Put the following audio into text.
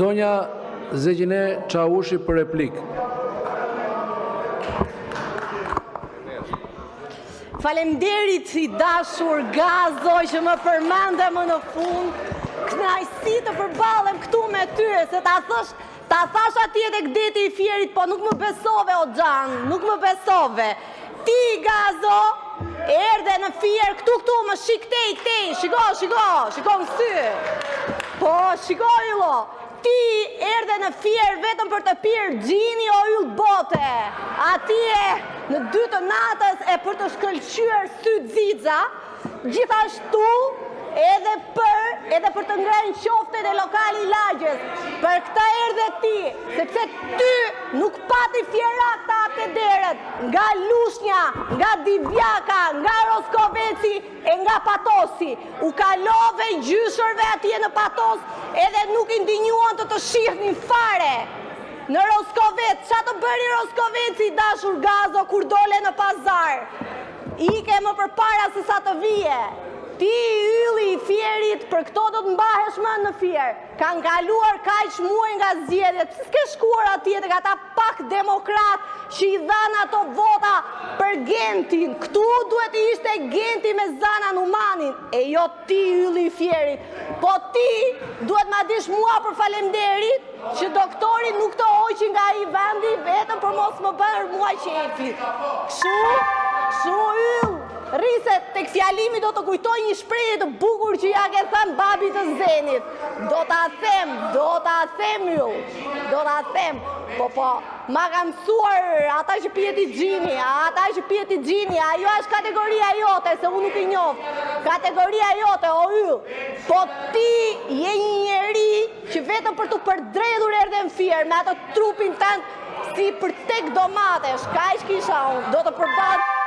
Zonja Zegjine Çavushi për replik. Faleminderit i dashur Gazo që më përmende më në fund. Kënaqësi të përballem këtu me ty, se ta thash atje tek deti i Fierit, po nuk më besove o Xhan, nuk më besove. Ti Gazo erdhe në Fier këtu më shik tej, shiko në sy. Po, shiko illo. Ti erdhe në Fier vetëm për të pirë gjini o yll bote. Atje në 2 të natës e për të shkëlqyer sy xixa, gjithashtu edhe për të ngrënë qoftet e lokali lagjes. Për këta erdhe ti, sepse ty nuk pati Fierak ta hapte derët, nga Lushnja, nga Divjaka, nga Roskoveci e nga Patosi. U kalove gjyshërve atje në Patos, edhe nuk i ndinjuan të shihnin fare. Në Roskovec, qa të bëri Roskoveci dashur Gazo kur dole në pazar? Ike më përpara se sa të vije. Ti ylli i Fierit, për këto do të mbahesh më në Fier. Kanë kaluar kaq muaj nga zgjedhjet. Pse s'ke shkuar atje tek ata pak demokrat që i dhanë ato vota për Gentin? Këtu duhet të ishte Genti me Zana Numanin, e jo ti ylli i Fierit. Po ti duhet ma dish mua për falemderit që doktori nuk të hoqi nga i vendi vetëm për mos më bërë mua qefi. Kështu yll. Riset tek fjalimi do të kujtoj një shprehje të bukur që ja ke thënë babi të Zenit. Do ta them ju. Do ta them. Po, ma ka mësuar ata që pihet i gjini, ajo është kategoria jote, se unë nuk i njoh. Kategoria jote, o yll. Po ti je një njeri që vetëm për të përdredhur erdhe në Fier me atë trupin tënd si për tek domatesh. Kaq kisha unë. Do të përball